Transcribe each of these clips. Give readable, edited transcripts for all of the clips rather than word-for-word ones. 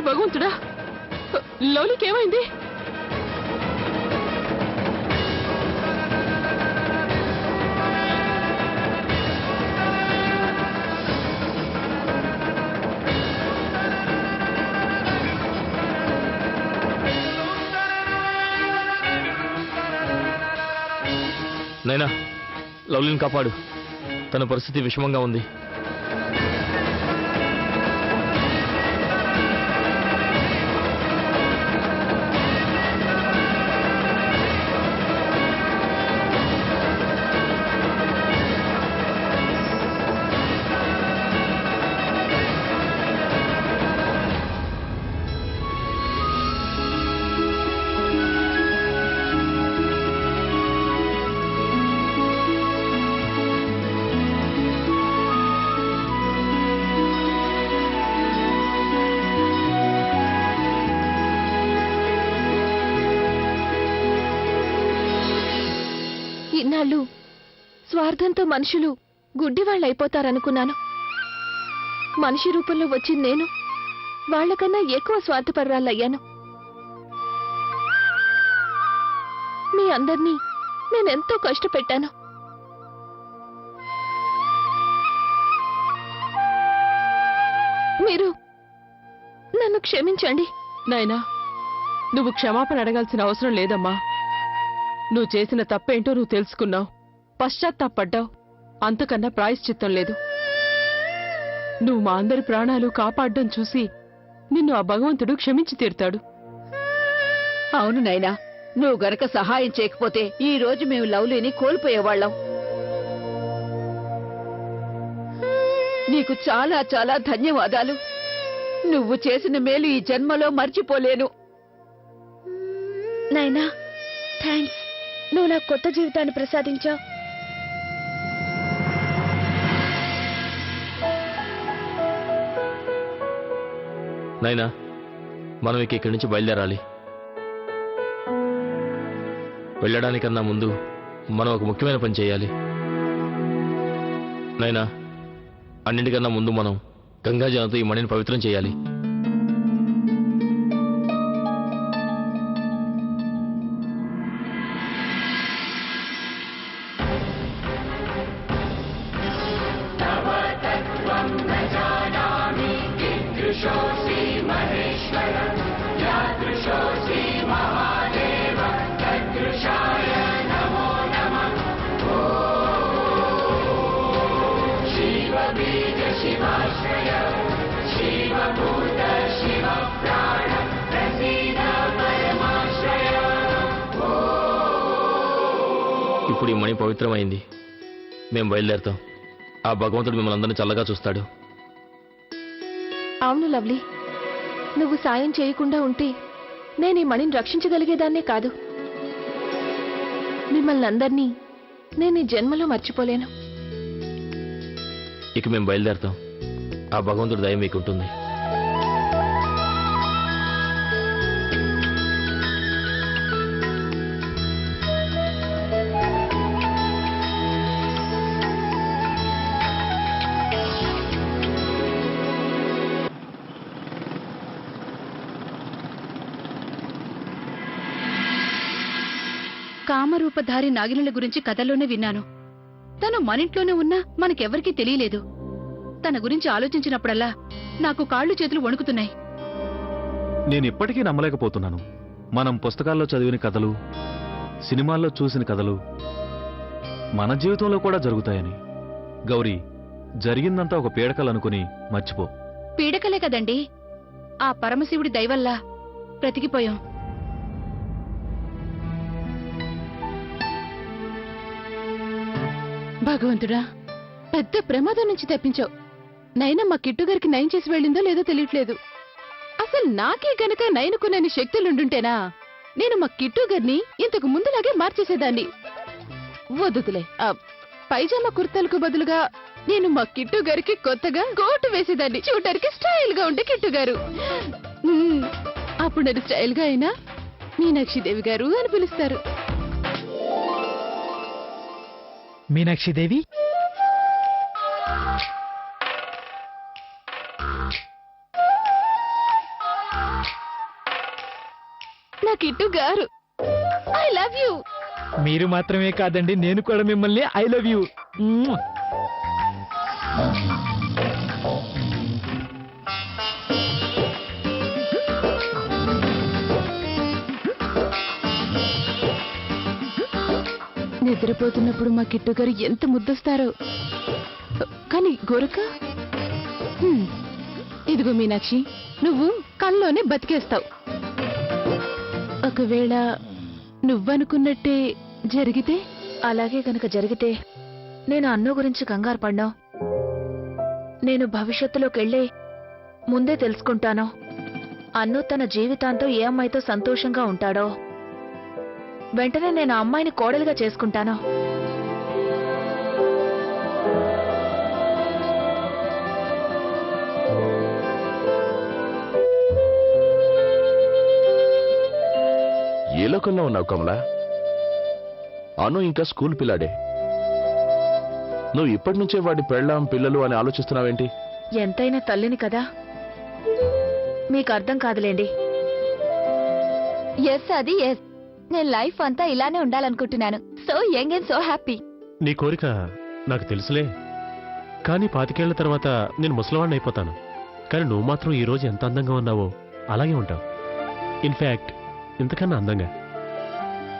భగవంతుడా, లవ్లీకి ఏమైంది? నైనా, లవ్లీని కాపాడు. తన పరిస్థితి విషమంగా ఉంది. ఇన్నాళ్ళు స్వార్థంతో మనుషులు గుడ్డివాళ్ళైపోతారనుకున్నాను. మనిషి రూపంలో వచ్చి నేను వాళ్లకన్నా ఎక్కువ స్వార్థపరురాలయ్యాను. మీ అందర్నీ నేనెంతో కష్టపెట్టాను. మీరు నన్ను క్షమించండి. నాయనా, నువ్వు క్షమాపణ అడగాల్సిన అవసరం లేదమ్మా. నువ్వు చేసిన తప్పేంటో నువ్వు తెలుసుకున్నావు, పశ్చాత్తాపడ్డావు. అంతకన్నా ప్రాయశ్చిత్తం లేదు. నువ్వు మా అందరి ప్రాణాలు కాపాడడం చూసి నిన్ను ఆ భగవంతుడు క్షమించి తీరుతాడు. అవును నైనా, నువ్వు గనక సహాయం చేయకపోతే ఈ రోజు మేము లవ్లీని కోల్పోయేవాళ్ళం. నీకు చాలా చాలా ధన్యవాదాలు. నువ్వు చేసిన మేలు ఈ జన్మలో మర్చిపోలేను. నాయనా, థ్యాంక్స్. నువ్వు నాకు కొత్త జీవితాన్ని ప్రసాదించావు. నైనా, మనం ఇక్కడి నుంచి బయలుదేరాలి. వెళ్ళడానికన్నా ముందు మనం ఒక ముఖ్యమైన పని చేయాలి. నైనా, అన్నింటికన్నా ముందు మనం గంగాజలంతో ఈ మణిని పవిత్రం చేయాలి. ఇప్పుడు ఈ మణి పవిత్రమైంది. మేము బయలుదేరుతాం. ఆ భగవంతుడు మిమ్మల్ని అందరినీ చల్లగా చూస్తాడు. అవును లవ్లీ, నువ్వు సాయం చేయకుండా ఉంటే నేను ఈ మణిని రక్షించగలిగేదాన్నే కాదు. మిమ్మల్ని అందరినీ నేను ఈ జన్మలో మర్చిపోలేను. ఇక మేము బయలుదేరుతాం. ఆ భగవంతుడి దయ మీకుంటుంది. కామరూపధారి నాగినుల గురించి కథలోనే విన్నాను. తను మనింట్లోనే ఉన్నా మనకెవ్వరికీ తెలియలేదు. తన గురించి ఆలోచించినప్పుడల్లా నాకు కాళ్ళు చేతులు వణుకుతున్నాయి. నేనిప్పటికీ నమ్మలేకపోతున్నాను. మనం పుస్తకాల్లో చదివిన కథలు, సినిమాల్లో చూసిన కథలు మన జీవితంలో కూడా జరుగుతాయని. గౌరీ, జరిగిందంతా ఒక పీడకలనుకుని మర్చిపో. పీడకలే కదండి, ఆ పరమశివుడి దయవల్ల బ్రతికిపోయాం. భగవంతుడా, పెద్ద ప్రమాదం నుంచి తప్పించావు. నైనా మా కిట్టుగారికి నయం చేసి వెళ్ళిందో లేదో తెలియట్లేదు. అసలు నాకే గనక నయనుకునే శక్తులుండుంటేనా నేను మా కిట్టుగారిని ఇంతకు ముందులాగే మార్చేసేదాన్ని. వద్దులే, పైజామా కుర్తాలకు బదులుగా నేను మా కిట్టుగారికి కొత్తగా కోటు వేసేదాన్ని. చూడటానికి స్టైల్ గా ఉంటే కిట్టుగారు. అప్పుడు నన్ను స్టైల్ గా అయినా మీనాక్షిదేవి గారు అని పిలుస్తారు. మీనాక్షిదేవి, కిట్టు గారు, ఐ లవ్ యూ. మీరు మాత్రమే కాదండి, నేను కూడా మిమ్మల్ని ఐ లవ్ యూ. నిద్రపోతున్నప్పుడు మా కిట్టు గారు ఎంత ముద్దొస్తారో. కానీ గోరక, ఇదిగో మీనాక్షి, నువ్వు కల్లోనే బతికేస్తావు. ఒకవేళ నువ్వనుకున్నట్టే జరిగితే? అలాగే గనక జరిగితే నేను అన్ను గురించి కంగారు పడ్డా. నేను భవిష్యత్తులోకెళ్ళే ముందే తెలుసుకుంటాను అన్ను తన జీవితాంతం ఏ అమ్మాయితో సంతోషంగా ఉంటాడో. వెంటనే నేను ఆ అమ్మాయిని కోడలుగా చేసుకుంటాను. ఏ లోకంలో ఉన్నావు కమలా? అను ఇంకా స్కూల్ పిల్లాడే. నువ్వు ఇప్పటి నుంచే వాడి పెళ్ళాం పిల్లలు అని ఆలోచిస్తున్నావేంటి? ఎంతైనా తల్లిని కదా, మీకు అర్థం కాదులేండి. ఎస్, అది ఎస్. నేను లైఫ్ అంతా ఇలానే ఉండాలనుకుంటున్నాను. So young and so happy. నీ కోరిక నాకు తెలుసులే, కానీ 25 ఏళ్ల తర్వాత నేను ముసలివాడిని అయిపోతాను. కానీ నువ్వు మాత్రం ఈ రోజు ఎంత అందంగా ఉన్నావో అలాగే ఉంటావు. ఇన్ఫాక్ట్ ఇంతకన్నా అందంగా.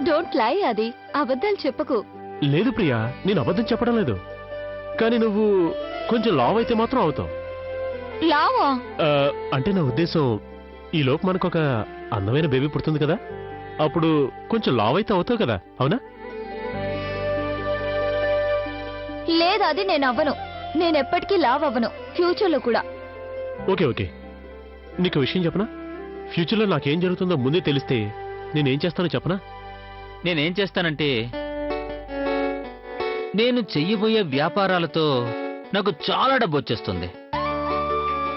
డోంట్ లై, అది అబద్ధాలు చెప్పకు. లేదు ప్రియా, నేను అబద్ధం చెప్పడం లేదు. కానీ నువ్వు కొంచెం లావ్ అయితే మాత్రం అవుతావు. లావా? అంటే నా ఉద్దేశం, ఈ లోపు మనకొక అందమైన బేబీ పుడుతుంది కదా, అప్పుడు కొంచెం లావ్ అయితే అవుతావు కదా, అవునా? లేదు, అది నేను అవ్వను. నేనెప్పటికీ లావ్ అవ్వను, ఫ్యూచర్ లో కూడా. ఓకే ఓకే, నీకు విషయం చెప్పనా? ఫ్యూచర్లో నాకేం జరుగుతుందో ముందే తెలిస్తే నేనేం చేస్తానో చెప్పనా? నేనేం చేస్తానంటే, నేను చెయ్యబోయే వ్యాపారాలతో నాకు చాలా డబ్బు వచ్చేస్తుంది.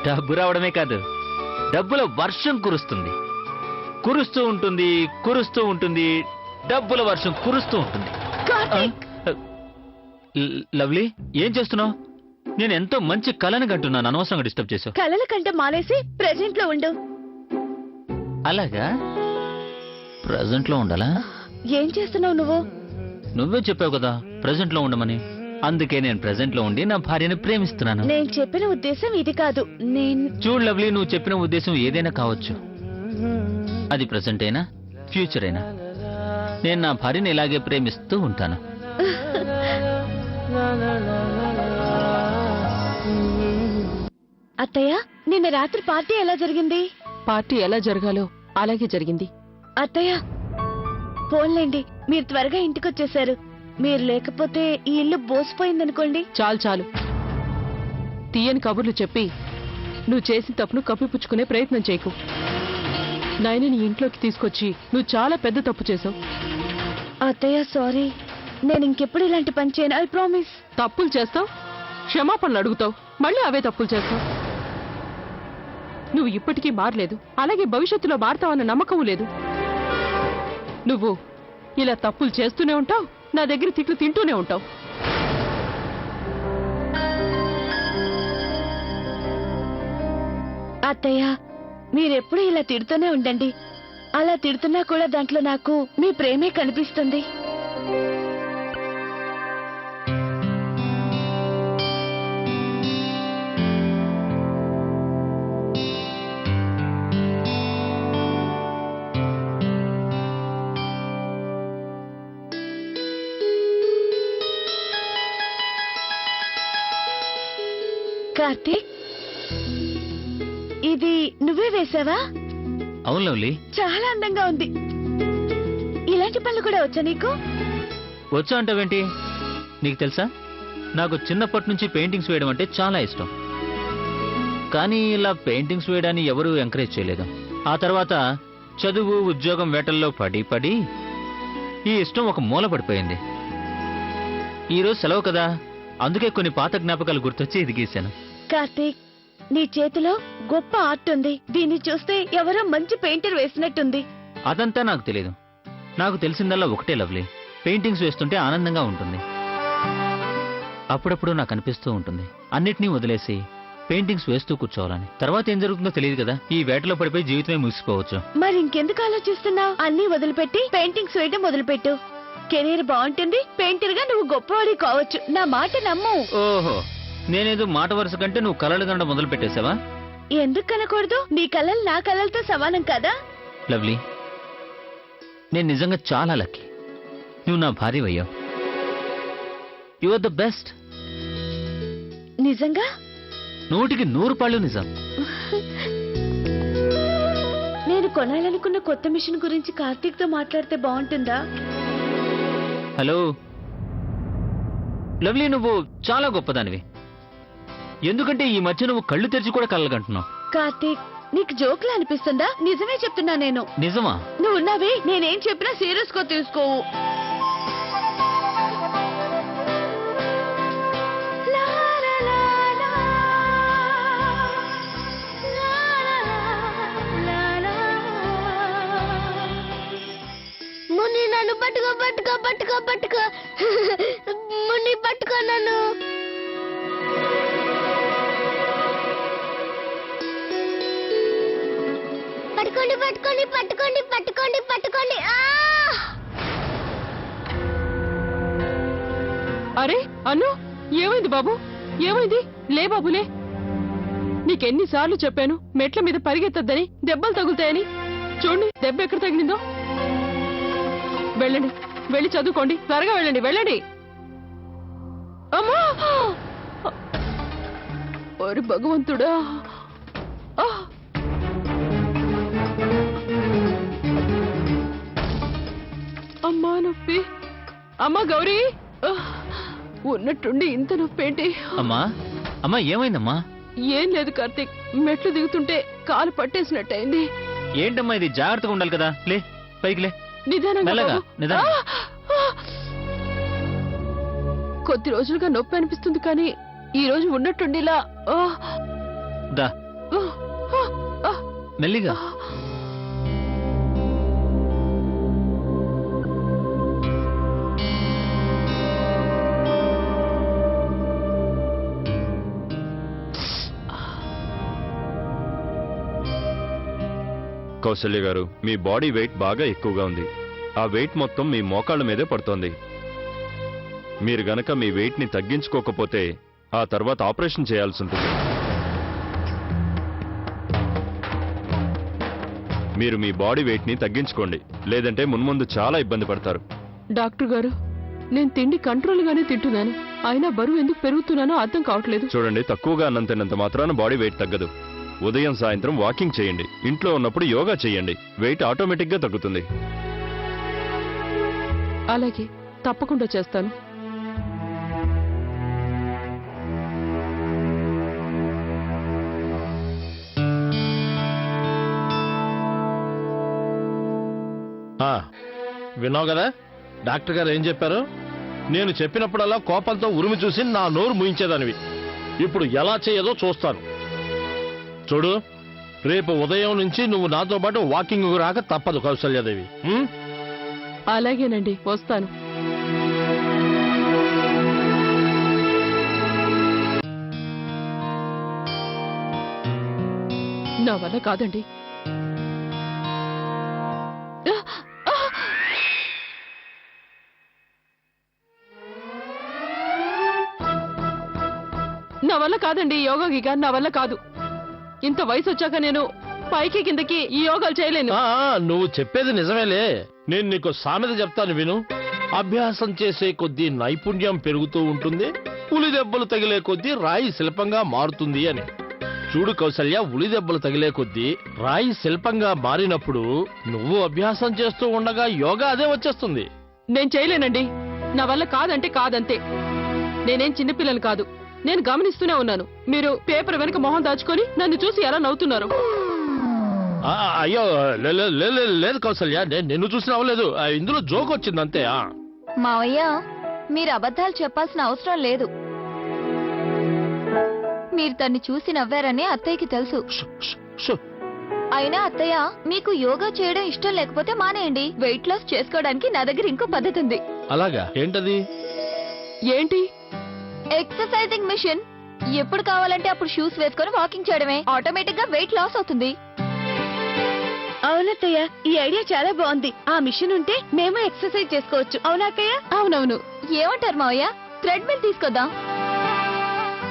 డబ్బు రావడమే కాదు, డబ్బుల వర్షం కురుస్తుంది. కురుస్తూ ఉంటుంది, కురుస్తూ ఉంటుంది, డబ్బుల వర్షం కురుస్తూ ఉంటుంది. లవ్లీ, ఏం చేస్తున్నావు? నేను ఎంతో మంచి కళను కంటున్నాను, అనవసరంగా డిస్టర్బ్ చేసావు. కలల కంటే మానేసి ప్రెజెంట్ లో ఉండు. అలాగా? ప్రజెంట్ లో ఉండాలా? ఏం చేస్తున్నావు నువ్వు? నువ్వే చెప్పావు కదా ప్రజెంట్ లో ఉండమని. అందుకే నేను ప్రెజెంట్ లో ఉండి నా భార్యను ప్రేమిస్తున్నాను. నేను చెప్పిన ఉద్దేశం ఇది కాదు. చూడు లవ్లీ, నువ్వు చెప్పిన ఉద్దేశం ఏదైనా కావచ్చు. అది ప్రెజెంట్ అయినా ఫ్యూచర్ అయినా నేను నా భార్యని ఇలాగే ప్రేమిస్తూ ఉంటాను. అత్తయ్య, నిన్న రాత్రి పార్టీ ఎలా జరిగింది? పార్టీ ఎలా జరగాలో అలాగే జరిగింది. అత్తయ్య, పోన్లేండి, మీరు త్వరగా ఇంటికొచ్చేశారు. మీరు లేకపోతే ఈ ఇల్లు బోసిపోయిందనుకోండి. చాలు చాలు, తీయని కబుర్లు చెప్పి నువ్వు చేసిన తప్పును కప్పిపుచ్చుకునే ప్రయత్నం చేయకు. నాయనని ఇంట్లోకి తీసుకొచ్చి నువ్వు చాలా పెద్ద తప్పు చేసావు. అత్తయ్య సారీ, నేను ఇంకెప్పుడు ఇలాంటి పని చేయను, ఐ ప్రామిస్. తప్పులు చేస్తావు, క్షమాపణలు అడుగుతావు, మళ్ళీ అవే తప్పులు చేస్తావు. నువ్వు ఇప్పటికీ మారలేదు, అలాగే భవిష్యత్తులో మారతావన్న నమ్మకం లేదు. నువ్వు ఇలా తప్పులు చేస్తూనే ఉంటావు, నా దగ్గర తిట్లు తింటూనే ఉంటావు. అత్తయ్య, మీరెప్పుడు ఇలా తిడుతూనే ఉండండి. అలా తిడుతున్నా కూడా దాంట్లో నాకు మీ ప్రేమే కనిపిస్తుంది. కార్తీక్, ఇది నువ్వే వేసావా? అవును లవ్లీ. చాలా అందంగా ఉంది. ఇలాంటి పనులు కూడా వచ్చా నీకు? వచ్చా అంటావేంటి? నీకు తెలుసా, నాకు చిన్నప్పటి నుంచి పెయింటింగ్స్ వేయడం అంటే చాలా ఇష్టం. కానీ ఇలా పెయింటింగ్స్ వేయడాన్ని ఎవరూ ఎంకరేజ్ చేయలేదు. ఆ తర్వాత చదువు, ఉద్యోగం వేటల్లో పడి పడి ఈ ఇష్టం ఒక మూల పడిపోయింది. ఈరోజు సెలవు కదా, అందుకే కొన్ని పాత జ్ఞాపకాలు గుర్తొచ్చి ఇది గీశాను. కార్తీక్, నీ చేతిలో గొప్ప ఆర్ట్ ఉంది. దీన్ని చూస్తే ఎవరో మంచి పెయింటర్ వేసినట్టుంది. అదంతా నాకు తెలియదు. నాకు తెలిసిందల్లా ఒకటే లవ్లీ, పెయింటింగ్స్ వేస్తుంటే ఆనందంగా ఉంటుంది. అప్పుడప్పుడు నాకు అనిపిస్తూ ఉంటుంది, అన్నిటినీ వదిలేసి పెయింటింగ్స్ వేస్తూ కూర్చోవాలని. తర్వాత ఏం జరుగుతుందో తెలియదు కదా, ఈ వేటలో పడిపోయి జీవితమే ముగిసిపోవచ్చు. మరి ఇంకెందుకు ఆలోచిస్తున్నావు? అన్నీ వదిలిపెట్టి పెయింటింగ్స్ వేయడం మొదలుపెట్టు. కెరీర్ బాగుంటుంది, పెయింటర్ గా నువ్వు గొప్పవాడి కావచ్చు. నా మాట నమ్ము. ఓహో, నేనేదో మాట వరుస కంటే నువ్వు కలలు కనడం మొదలు పెట్టేశావా? ఎందుకు కనకూడదు? నీ కలలు నా కలలతో సమానం కదా. లవ్లీ, నేను నిజంగా చాలా లక్కీ. నువ్వు నా భార్యవయ్యావు. You are the best. నిజంగా? 100కి 100 నిజం. నేను కొనాలనుకున్న కొత్త మిషన్ గురించి కార్తీక్ తో మాట్లాడితే బాగుంటుందా? హలో లవ్లీ, నువ్వు చాలా గొప్పదానివి. ఎందుకంటే ఈ మధ్య నువ్వు కళ్ళు తెరిచి కూడా కలగంటున్నావు. కార్తీక్, నీకు జోక్లా అనిపిస్తుందా? నిజమే చెప్తున్నా నేను. నిజమా? నువ్వు ఉన్నావే, నేనేం చెప్పినా సీరియస్ గా తీసుకోవు. ముని నన్ను పట్టుకో పట్టుకో పట్టుకో పట్టుకో ముని పట్టుకో నన్ను. పట్టుకోండి పట్టుకోండి పట్టుకోండి పట్టుకోండి పట్టుకోండి. అరే అను, ఏమైంది బాబు? ఏమైంది? లే బాబులే. నీకెన్నిసార్లు చెప్పాను మెట్ల మీద పరిగెత్తద్దని, దెబ్బలు తగులుతాయని. చూడండి దెబ్బ ఎక్కడ తగిలిందో. వెళ్ళండి, వెళ్ళి చదువుకోండి. త్వరగా వెళ్ళండి, వెళ్ళండి. అమ్మా! ఓరి భగవంతుడా! అమ్మా నొప్పి. అమ్మా గౌరీ, ఉన్నట్టుండి ఇంత నొప్పి ఏంటి? అమ్మా, అమ్మా ఏమైందమ్మా? ఏం లేదు కార్తీక్, మెట్లు దిగుతుంటే కాలు పట్టేసినట్టయింది. ఏంటమ్మా ఇది? జాగ్రత్తగా ఉండాలి కదా. లే, పైకి లే. నిదానంగా మెల్లగా, బాబు. నిదానంగా. కొద్ది రోజులుగా నొప్పి అనిపిస్తుంది, కానీ ఈ రోజు ఉన్నట్టుండి ఇలా దా, మెల్లిగా. కౌసల్య గారు, మీ బాడీ వెయిట్ బాగా ఎక్కువగా ఉంది. ఆ వెయిట్ మొత్తం మీ మోకాళ్ళ మీదే పడుతోంది. మీరు గనక మీ వెయిట్ ని తగ్గించుకోకపోతే ఆ తర్వాత ఆపరేషన్ చేయాల్సి ఉంటుంది. మీరు మీ బాడీ వెయిట్ ని తగ్గించుకోండి, లేదంటే మున్ముందు చాలా ఇబ్బంది పడతారు. డాక్టర్ గారు, నేను తిండి కంట్రోల్ గానే తింటున్నాను, అయినా బరువు ఎందుకు పెరుగుతున్నానో అర్థం కావట్లేదు. చూడండి, తక్కువగా అన్నం తిన్నంత మాత్రాన బాడీ వెయిట్ తగ్గదు. ఉదయం సాయంత్రం వాకింగ్ చేయండి, ఇంట్లో ఉన్నప్పుడు యోగా చేయండి, వెయిట్ ఆటోమేటిక్ గా తగ్గుతుంది. అలాగే, తప్పకుండా చేస్తాను. విన్నావు కదా డాక్టర్ గారు ఏం చెప్పారు? నేను చెప్పినప్పుడల్లా కోపంతో ఉరిమి చూసి నా నోరు ముయించేదానివి. ఇప్పుడు ఎలా చేయదో చూస్తాను. చూడు, రేపు ఉదయం నుంచి నువ్వు నాతో పాటు వాకింగ్ రాక తప్పదు కౌసల్యాదేవి. అలాగేనండి, వస్తాను. నా వల్ల కాదండి. నా వల్ల కాదండి ఈ యోగా గీగా, నా వల్ల కాదు. ఇంత వయసు వచ్చాక నేను పైకి కిందకి ఈ యోగాలు చేయలేను. నువ్వు చెప్పేది నిజమేలే. నేను నీకు సామెత చెప్తాను విను. అభ్యాసం చేసే కొద్దీ నైపుణ్యం పెరుగుతూ ఉంటుంది, ఉలి దెబ్బలు తగిలే కొద్దీ రాయి శిల్పంగా మారుతుంది అని. చూడు కౌసల్య, ఉలి దెబ్బలు తగిలే కొద్దీ రాయి శిల్పంగా మారినప్పుడు నువ్వు అభ్యాసం చేస్తూ ఉండగా యోగా అదే వచ్చేస్తుంది. నేను చేయలేనండి. నా వల్ల కాదంటే కాదంతే. నేనేం చిన్నపిల్లలు కాదు. నేను గమనిస్తూనే ఉన్నాను. మీరు పేపర్ వెనక మొహం దాచుకొని నన్ను చూసి ఎలా నవ్వుతున్నారు. అయ్యో లేదు కౌసల్య, నిన్ను చూసిన అవ్వలేదు. ఇందులో జోక్ వచ్చింది అంతే. మావయ్య, మీరు అబద్ధాలు చెప్పాల్సిన అవసరం లేదు. మీరు తన్ని చూసి నవ్వారని అత్తయ్యకి తెలుసు. అయినా అత్తయ్య, మీకు యోగా చేయడం ఇష్టం లేకపోతే మానేయండి. వెయిట్ లాస్ చేసుకోవడానికి నా దగ్గర ఇంకో పద్ధతి ఉంది. అలాగా? ఏంటది? ఏంటి? Exercising machine. ఎప్పుడు కావాలంటే అప్పుడు షూస్ వేసుకొని వాకింగ్ చేయడమే, ఆటోమేటిక్ గా వెయిట్ లాస్ అవుతుంది. అవునత్తయ్య, ఈ ఐడియా చాలా బాగుంది. ఆ మిషన్ ఉంటే మేము ఎక్సర్సైజ్ చేసుకోవచ్చు. అవునా అత్తయ్య? అవునవును. ఏమంటారు మావయ్య, థ్రెడ్మిల్ తీసుకొద్దాం.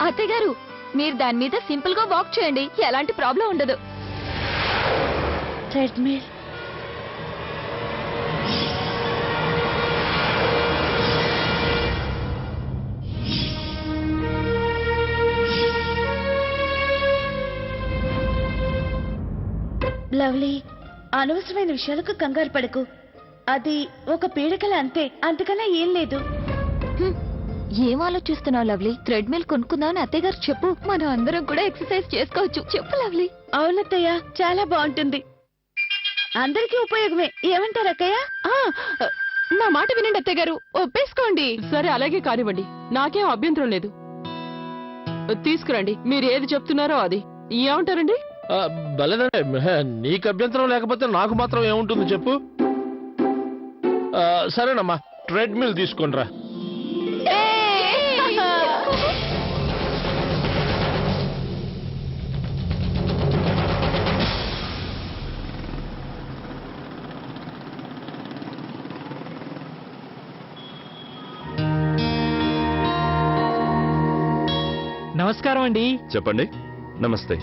అత్తయ్య గారు, మీరు దాని మీద సింపుల్ గా వాక్ చేయండి, ఎలాంటి ప్రాబ్లం ఉండదు. ట్రెడ్మిల్. లవ్లీ, అనవసరమైన విషయాలకు కంగారు పడకు. అది ఒక పీడకల అంతే, అంతకన్నా ఏం లేదు. ఏం ఆలోచిస్తున్నావు లవ్లీ? థ్రెడ్మిల్ కొనుక్కుందామని అత్తయ్య గారు చెప్పు, మనం అందరం కూడా ఎక్సర్సైజ్ చేసుకోవచ్చు. చెప్పు లవ్లీ. అవునత్తయ్య, చాలా బాగుంటుంది, అందరికీ ఉపయోగమే. ఏమంటారు అక్కయ్య? నా మాట వినండి అత్తయ్య గారు, ఒప్పేసుకోండి. సరే, అలాగే కానివ్వండి, నాకేం అభ్యంతరం లేదు. తీసుకురండి, మీరు ఏది చెప్తున్నారో అది. ఏమంటారండి? భలేదండి, నీకు అభ్యంతరం లేకపోతే నాకు మాత్రం ఏముంటుంది చెప్పు. సరేనమ్మా, ట్రెడ్మిల్ తీసుకోండిరా. నమస్కారం అండి. చెప్పండి. నమస్తే.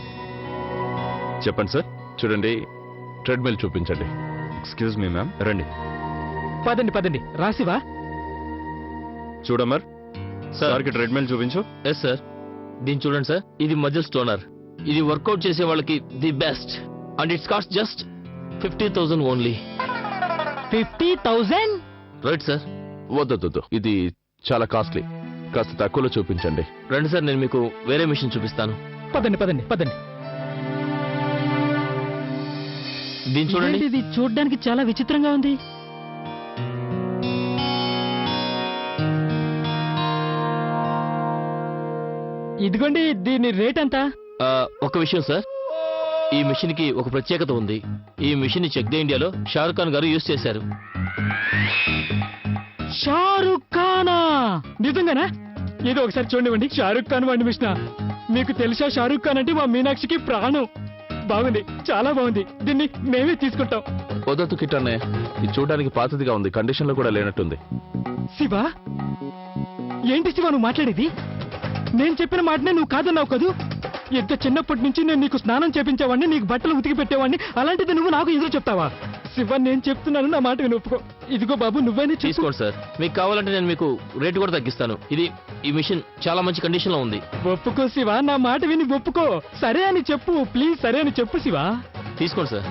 చెప్పండి సార్. చూడండి, ట్రెడ్మిల్ చూపించండి. ఎక్స్క్యూజ్ మీ మ్యామ్, రండి. పదండి పదండి, రాసివా? చూడమర్, సార్కి ట్రెడ్మిల్ చూపించు. Yes sir. దీన్ని చూడండి సార్, ఇది మజిల్ స్టోనర్. ఇది వర్కౌట్ చేసే వాళ్ళకి the best, and it's cost just 50,000 only. 50,000? Right sir. వద్దు, ఇది చాలా కాస్ట్లీ. కాస్త తక్కువలో చూపించండి. రండి సార్, నేను మీకు వేరే మిషన్ చూపిస్తాను. పదండి పదండి పదండి. దీన్ని చూడండి. ఇది చూడడానికి చాలా విచిత్రంగా ఉంది. ఇదిగోండి, దీని రేట్ ఎంత? ఒక విషయం సార్, ఈ మిషన్ కి ఒక ప్రత్యేకత ఉంది. ఈ మిషన్ చెక్ ది ఇండియాలో షారుఖ్ ఖాన్ గారు యూజ్ చేశారు. షారుఖ్ ఖానా? నిజంగానా? ఏదో ఒకసారి చూడండి. షారుఖ్ ఖాన్ వాడి మిషన్. మీకు తెలుసా, షారుఖ్ ఖాన్ అంటే మా మీనాక్షికి ప్రాణం. బాగుంది, చాలా బాగుంది. దీన్ని మేమే తీసుకుంటాం. వద్దు కిట్టన్నయ్య, ఇది చూడడానికి పాతదిగా ఉంది, కండిషన్ లో కూడా లేనట్టుంది. శివ, ఏంటి శివ నువ్వు మాట్లాడేది? నేను చెప్పిన మాటనే నువ్వు కాదన్నావు కదూ? ఎంత చిన్నప్పటి నుంచి నేను నీకు స్నానం చేపించేవాడిని, నీకు బట్టలు ఉతికి పెట్టేవాడిని, అలాంటిది నువ్వు నాకు ఎదురు చెప్తావా? శివ, నేను చెప్తున్నాను, నా మాట విని ఒప్పుకో. ఇదిగో బాబు, నువ్వైనా తీసుకోండి సార్. మీకు కావాలంటే నేను మీకు రేటు కూడా తగ్గిస్తాను. ఈ మిషన్ చాలా మంచి కండిషన్ లో ఉంది. ఒప్పుకో శివ, నా మాట విని ఒప్పుకో. సరే అని చెప్పు ప్లీజ్, సరే అని చెప్పు శివ. తీసుకోండి సార్.